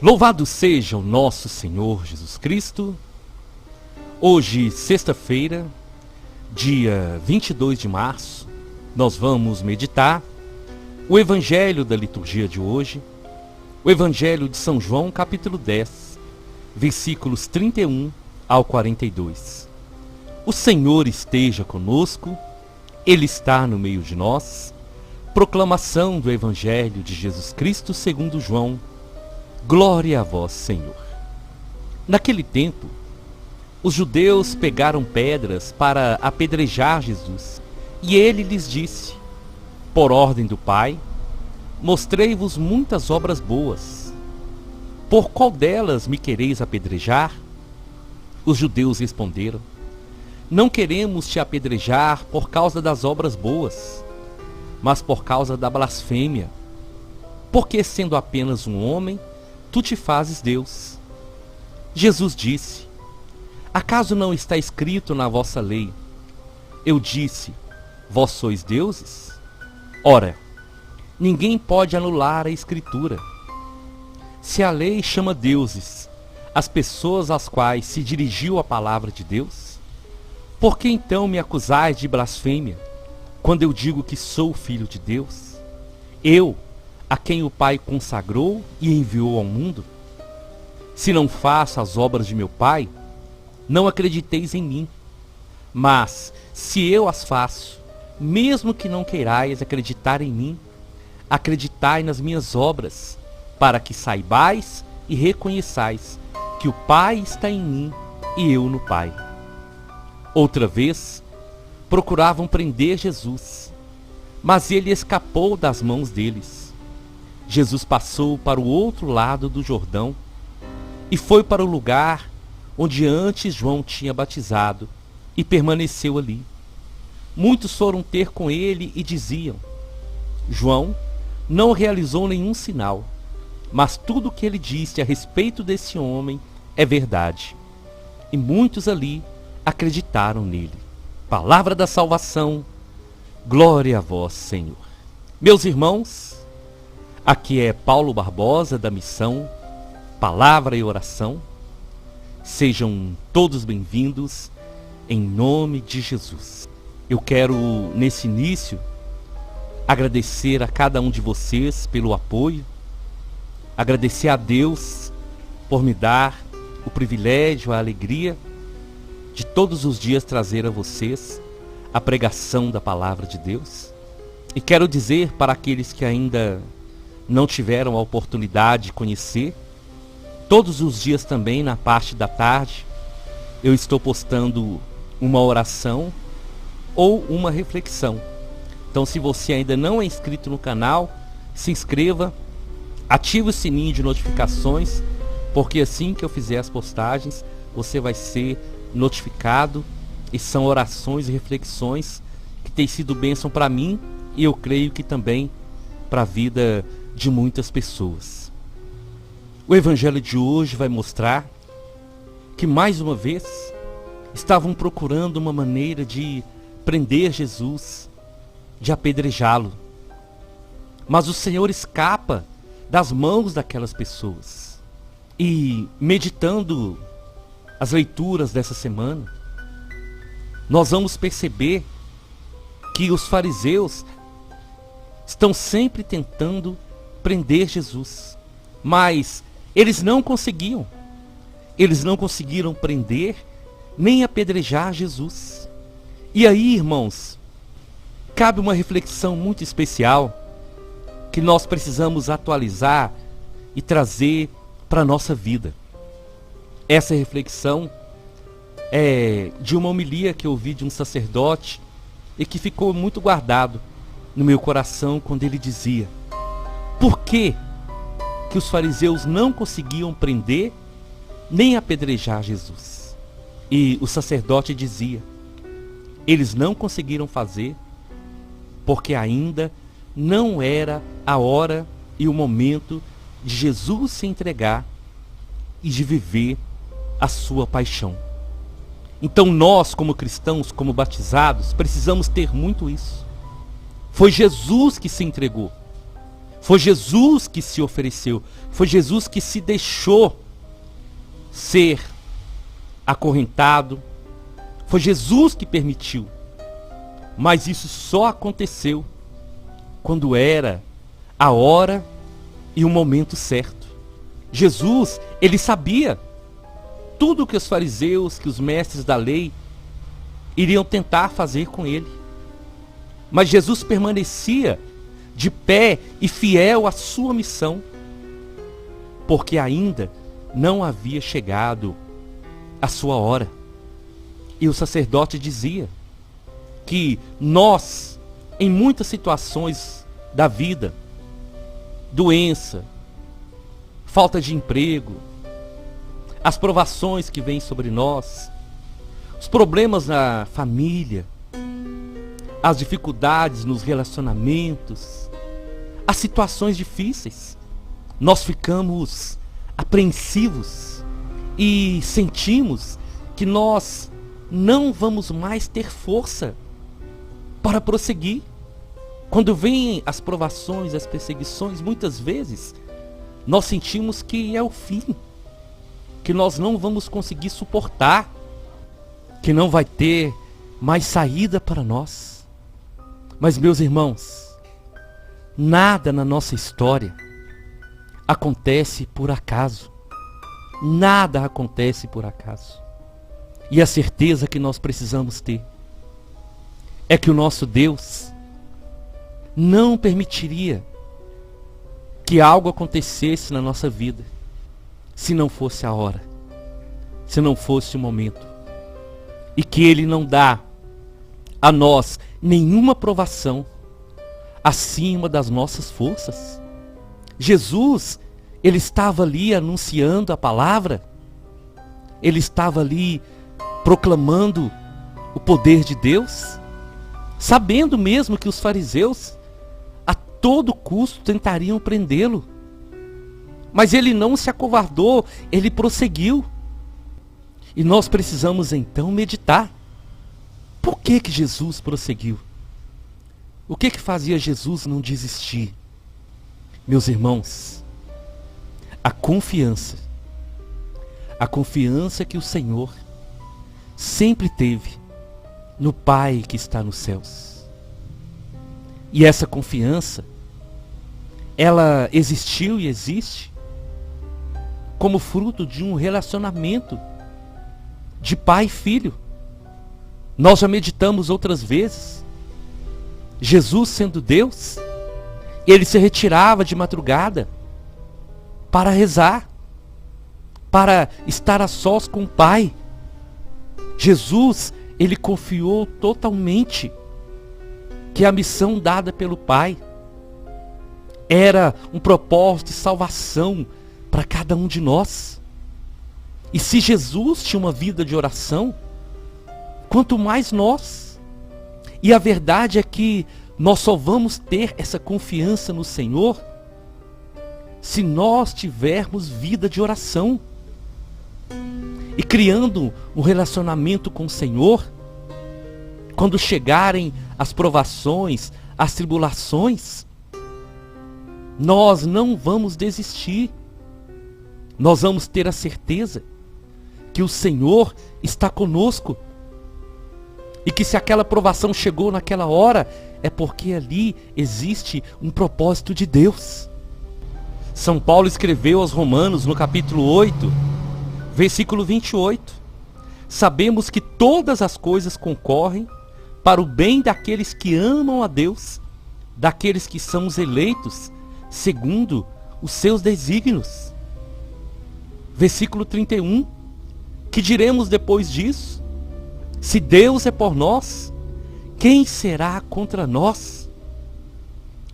Louvado seja o nosso Senhor Jesus Cristo. Hoje, sexta-feira, dia 22 de março, nós vamos meditar o Evangelho da liturgia de hoje, o Evangelho de São João, capítulo 10, versículos 31 ao 42. O Senhor esteja conosco, Ele está no meio de nós. Proclamação do Evangelho de Jesus Cristo segundo João. Glória a vós, Senhor. Naquele tempo, os judeus pegaram pedras para apedrejar Jesus, e ele lhes disse: por ordem do Pai, mostrei-vos muitas obras boas. Por qual delas me quereis apedrejar? Os judeus responderam: não queremos te apedrejar por causa das obras boas, mas por causa da blasfêmia, porque sendo apenas um homem, tu te fazes Deus. Jesus disse: acaso não está escrito na vossa lei: eu disse, vós sois deuses? Ora, ninguém pode anular a Escritura. Se a lei chama deuses as pessoas às quais se dirigiu a palavra de Deus, por que então me acusais de blasfêmia, quando eu digo que sou filho de Deus? Eu, a quem o Pai consagrou e enviou ao mundo? Se não faço as obras de meu Pai, não acrediteis em mim. Mas, se eu as faço, mesmo que não queirais acreditar em mim, acreditai nas minhas obras, para que saibais e reconheçais que o Pai está em mim e eu no Pai. Outra vez, procuravam prender Jesus, mas ele escapou das mãos deles. Jesus passou para o outro lado do Jordão e foi para o lugar onde antes João tinha batizado e permaneceu ali. Muitos foram ter com ele e diziam: João não realizou nenhum sinal, mas tudo o que ele disse a respeito desse homem é verdade. E muitos ali acreditaram nele. Palavra da salvação, glória a vós, Senhor. Meus irmãos, aqui é Paulo Barbosa da missão Palavra e Oração. Sejam todos bem-vindos em nome de Jesus. Eu quero, nesse início, agradecer a cada um de vocês pelo apoio, agradecer a Deus por me dar o privilégio, a alegria de todos os dias trazer a vocês a pregação da Palavra de Deus. E quero dizer para aqueles que ainda não tiveram a oportunidade de conhecer, todos os dias também, na parte da tarde, eu estou postando uma oração ou uma reflexão. Então, se você ainda não é inscrito no canal, se inscreva, ative o sininho de notificações, porque assim que eu fizer as postagens, você vai ser notificado. E são orações e reflexões que têm sido bênção para mim e eu creio que também para a vida de muitas pessoas. O Evangelho de hoje vai mostrar que mais uma vez estavam procurando uma maneira de prender Jesus, de apedrejá-lo. Mas o Senhor escapa das mãos daquelas pessoas. E meditando as leituras dessa semana, nós vamos perceber que os fariseus estão sempre tentando prender Jesus, mas eles não conseguiam. Eles não conseguiram prender nem apedrejar Jesus. E aí, irmãos, cabe uma reflexão muito especial que nós precisamos atualizar e trazer para a nossa vida. Essa reflexão é de uma homilia que eu ouvi de um sacerdote e que ficou muito guardado no meu coração quando ele dizia: por que os fariseus não conseguiam prender nem apedrejar Jesus? E o sacerdote dizia: eles não conseguiram fazer porque ainda não era a hora e o momento de Jesus se entregar e de viver a sua paixão. Então nós, como cristãos, como batizados, precisamos ter muito isso. Foi Jesus que se entregou. Foi Jesus que se ofereceu. Foi Jesus que se deixou ser acorrentado. Foi Jesus que permitiu. Mas isso só aconteceu quando era a hora e o momento certo. Jesus, ele sabia tudo o que os fariseus, que os mestres da lei iriam tentar fazer com ele. Mas Jesus permanecia de pé e fiel à sua missão, porque ainda não havia chegado a sua hora. E o sacerdote dizia que nós, em muitas situações da vida, doença, falta de emprego, as provações que vêm sobre nós, os problemas na família, as dificuldades nos relacionamentos, as situações difíceis, nós ficamos apreensivos e sentimos que nós não vamos mais ter força para prosseguir. Quando vêm as provações, as perseguições, muitas vezes nós sentimos que é o fim, que nós não vamos conseguir suportar, que não vai ter mais saída para nós. Mas, meus irmãos, nada na nossa história acontece por acaso. Nada acontece por acaso. E a certeza que nós precisamos ter é que o nosso Deus não permitiria que algo acontecesse na nossa vida se não fosse a hora, se não fosse o momento. E que Ele não dá a nós nenhuma provação acima das nossas forças. Jesus, Ele estava ali anunciando a palavra, Ele estava ali proclamando o poder de Deus, sabendo mesmo que os fariseus a todo custo tentariam prendê-lo. Mas Ele não se acovardou, Ele prosseguiu. E nós precisamos então meditar. Por que Jesus prosseguiu? O que fazia Jesus não desistir? Meus irmãos, a confiança que o Senhor sempre teve no Pai que está nos céus. E essa confiança, ela existiu e existe como fruto de um relacionamento de pai e filho. Nós já meditamos outras vezes. Jesus, sendo Deus, Ele se retirava de madrugada para rezar, para estar a sós com o Pai. Jesus, Ele confiou totalmente que a missão dada pelo Pai era um propósito de salvação para cada um de nós. E se Jesus tinha uma vida de oração, quanto mais nós. E a verdade é que nós só vamos ter essa confiança no Senhor se nós tivermos vida de oração. E criando um relacionamento com o Senhor, quando chegarem as provações, as tribulações, nós não vamos desistir. Nós vamos ter a certeza que o Senhor está conosco. E que se aquela provação chegou naquela hora, é porque ali existe um propósito de Deus. São Paulo escreveu aos Romanos, no capítulo 8, versículo 28. Sabemos que todas as coisas concorrem para o bem daqueles que amam a Deus, daqueles que são os eleitos, segundo os seus desígnios. Versículo 31. Que diremos depois disso? Se Deus é por nós, quem será contra nós?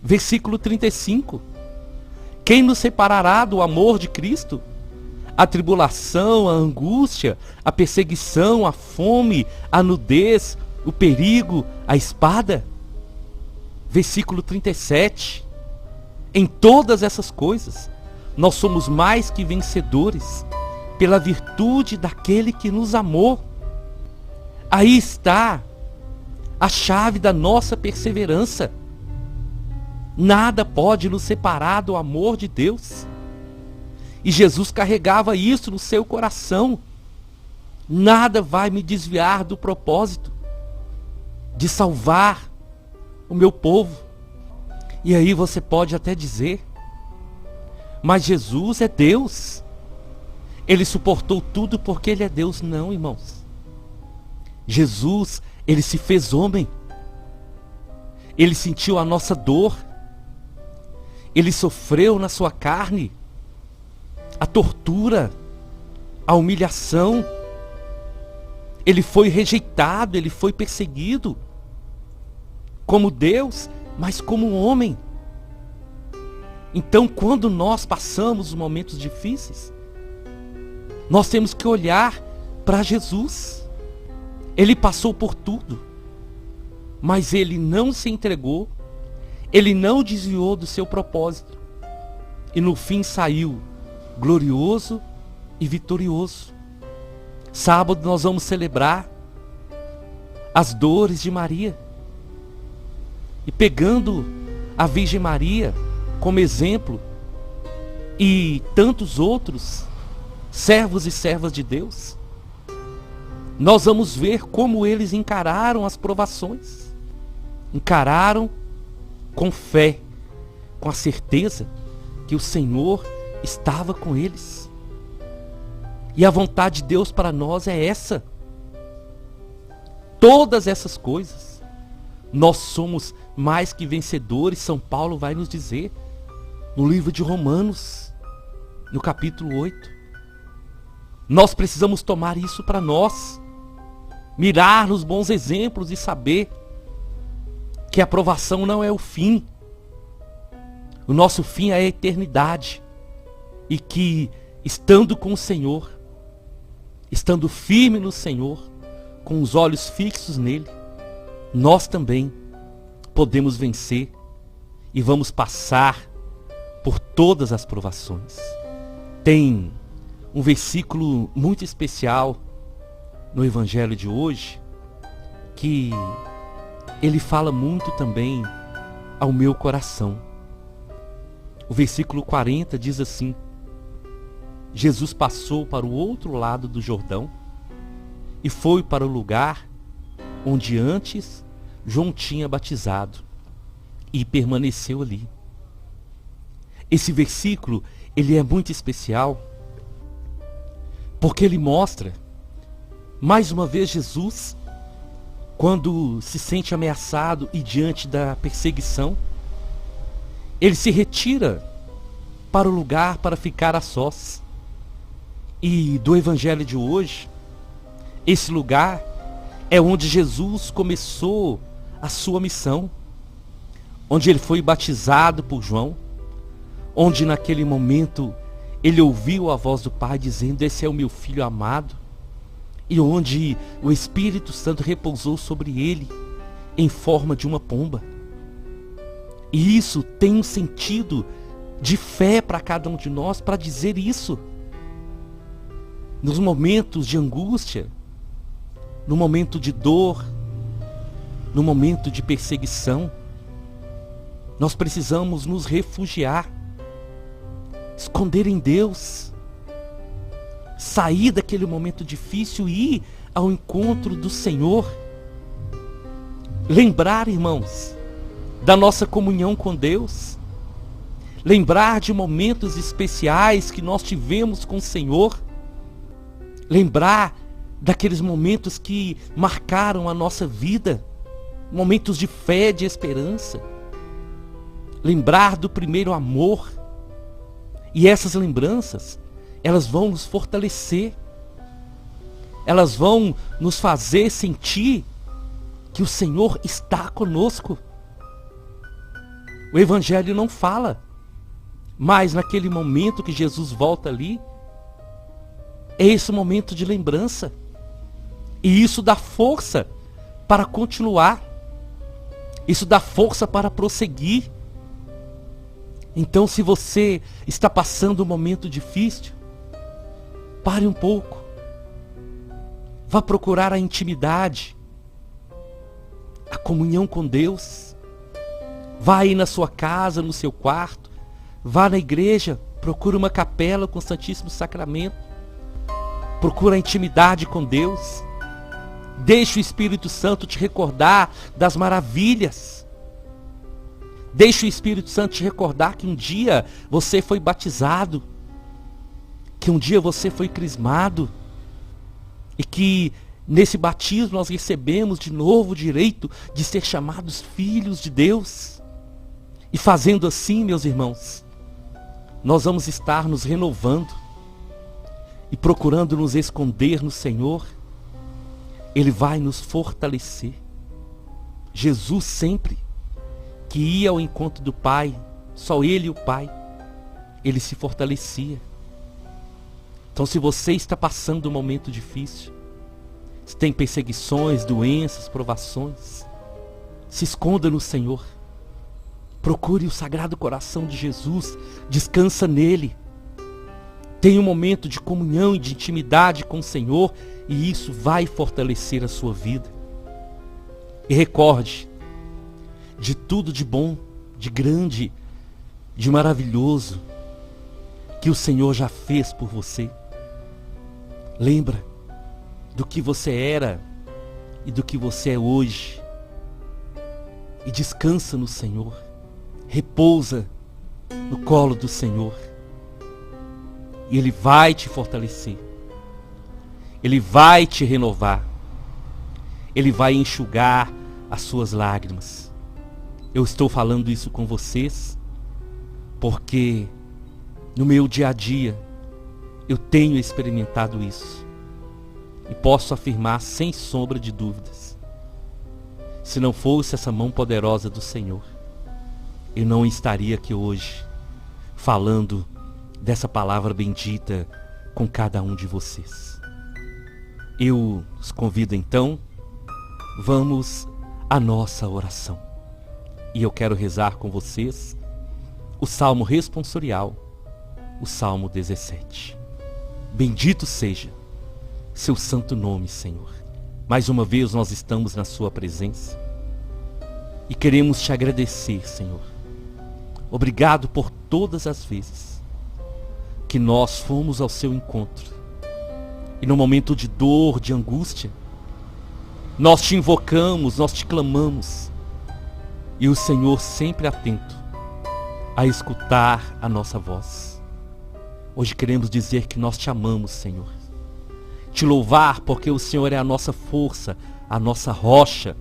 Versículo 35. Quem nos separará do amor de Cristo? A tribulação, a angústia, a perseguição, a fome, a nudez, o perigo, a espada? Versículo 37. Em todas essas coisas, nós somos mais que vencedores pela virtude daquele que nos amou. Aí está a chave da nossa perseverança. Nada pode nos separar do amor de Deus. E Jesus carregava isso no seu coração. Nada vai me desviar do propósito de salvar o meu povo. E aí você pode até dizer, mas Jesus é Deus. Ele suportou tudo porque Ele é Deus. Não, irmãos. Jesus, Ele se fez homem. Ele sentiu a nossa dor. Ele sofreu na sua carne a tortura, a humilhação. Ele foi rejeitado, ele foi perseguido. Como Deus, mas como homem. Então, quando nós passamos momentos difíceis, nós temos que olhar para Jesus. Ele passou por tudo, mas ele não se entregou, ele não desviou do seu propósito. E no fim saiu glorioso e vitorioso. Sábado nós vamos celebrar as dores de Maria. E pegando a Virgem Maria como exemplo, e tantos outros servos e servas de Deus, nós vamos ver como eles encararam as provações. Encararam com fé, com a certeza que o Senhor estava com eles. E a vontade de Deus para nós é essa. Todas essas coisas, nós somos mais que vencedores. São Paulo vai nos dizer no livro de Romanos, no capítulo 8. Nós precisamos tomar isso para nós, mirar nos bons exemplos e saber que a provação não é o fim. O nosso fim é a eternidade. E que, estando com o Senhor, estando firme no Senhor, com os olhos fixos nele, nós também podemos vencer e vamos passar por todas as provações. Tem um versículo muito especial no Evangelho de hoje, que ele fala muito também ao meu coração. O versículo 40 diz assim: Jesus passou para o outro lado do Jordão e foi para o lugar onde antes João tinha batizado e permaneceu ali. Esse versículo, ele é muito especial porque ele mostra, mais uma vez, Jesus, quando se sente ameaçado e diante da perseguição, ele se retira para o lugar para ficar a sós. E do Evangelho de hoje, esse lugar é onde Jesus começou a sua missão, onde ele foi batizado por João, onde naquele momento ele ouviu a voz do Pai dizendo: esse é o meu Filho amado, e onde o Espírito Santo repousou sobre ele em forma de uma pomba. E isso tem um sentido de fé para cada um de nós, para dizer isso. Nos momentos de angústia, no momento de dor, no momento de perseguição, nós precisamos nos refugiar, esconder em Deus, sair daquele momento difícil e ir ao encontro do Senhor. Lembrar, irmãos, da nossa comunhão com Deus, lembrar de momentos especiais que nós tivemos com o Senhor, lembrar daqueles momentos que marcaram a nossa vida, momentos de fé, de esperança, lembrar do primeiro amor. E essas lembranças, elas vão nos fortalecer, elas vão nos fazer sentir que o Senhor está conosco. O Evangelho não fala, mas naquele momento que Jesus volta ali, é esse momento de lembrança. E isso dá força para continuar. Isso dá força para prosseguir. Então, se você está passando um momento difícil, pare um pouco. Vá procurar a intimidade, a comunhão com Deus. Vá aí na sua casa, no seu quarto. Vá na igreja. Procure uma capela com o Santíssimo Sacramento. Procure a intimidade com Deus. Deixe o Espírito Santo te recordar das maravilhas. Deixe o Espírito Santo te recordar que um dia você foi batizado. Que um dia você foi crismado. E que nesse batismo nós recebemos de novo o direito de ser chamados filhos de Deus. E fazendo assim, meus irmãos, nós vamos estar nos renovando e procurando nos esconder no Senhor. Ele vai nos fortalecer. Jesus sempre que ia ao encontro do Pai, só Ele e o Pai, Ele se fortalecia. Então, se você está passando um momento difícil, se tem perseguições, doenças, provações, se esconda no Senhor. Procure o Sagrado Coração de Jesus, descansa nele. Tenha um momento de comunhão e de intimidade com o Senhor, e isso vai fortalecer a sua vida. E recorde de tudo de bom, de grande, de maravilhoso que o Senhor já fez por você. Lembra do que você era e do que você é hoje. E descansa no Senhor. Repousa no colo do Senhor. E Ele vai te fortalecer. Ele vai te renovar. Ele vai enxugar as suas lágrimas. Eu estou falando isso com vocês porque no meu dia a dia eu tenho experimentado isso. E posso afirmar sem sombra de dúvidas. Se não fosse essa mão poderosa do Senhor, eu não estaria aqui hoje falando dessa palavra bendita com cada um de vocês. Eu os convido então, vamos à nossa oração. E eu quero rezar com vocês o Salmo responsorial, o Salmo 17. Bendito seja seu santo nome, Senhor. Mais uma vez nós estamos na sua presença e queremos te agradecer, Senhor. Obrigado por todas as vezes que nós fomos ao seu encontro e no momento de dor, de angústia, nós te invocamos, nós te clamamos, e o Senhor sempre atento a escutar a nossa voz. Hoje queremos dizer que nós te amamos, Senhor. Te louvar porque o Senhor é a nossa força, a nossa rocha,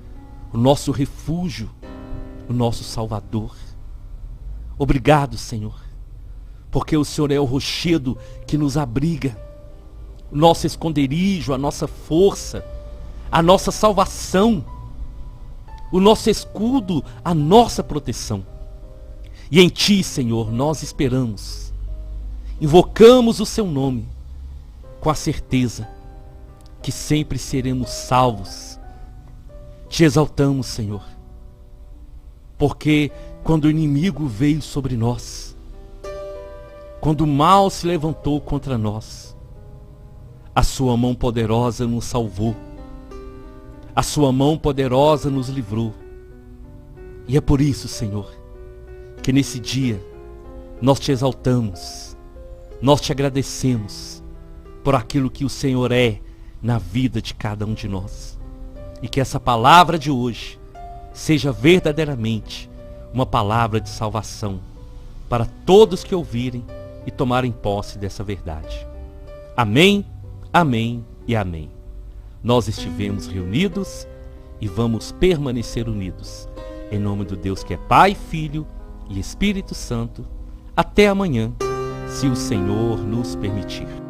o nosso refúgio, o nosso Salvador. Obrigado, Senhor, porque o Senhor é o rochedo que nos abriga, o nosso esconderijo, a nossa força, a nossa salvação, o nosso escudo, a nossa proteção. E em Ti, Senhor, nós esperamos, invocamos o Seu nome, com a certeza que sempre seremos salvos. Te exaltamos, Senhor, porque quando o inimigo veio sobre nós, quando o mal se levantou contra nós, a sua mão poderosa nos salvou, a sua mão poderosa nos livrou. E é por isso, Senhor, que nesse dia nós te exaltamos, nós te agradecemos por aquilo que o Senhor é na vida de cada um de nós. E que essa palavra de hoje seja verdadeiramente uma palavra de salvação para todos que ouvirem e tomarem posse dessa verdade. Amém, amém e amém. Nós estivemos reunidos e vamos permanecer unidos. Em nome do Deus que é Pai, Filho e Espírito Santo. Até amanhã, se o Senhor nos permitir.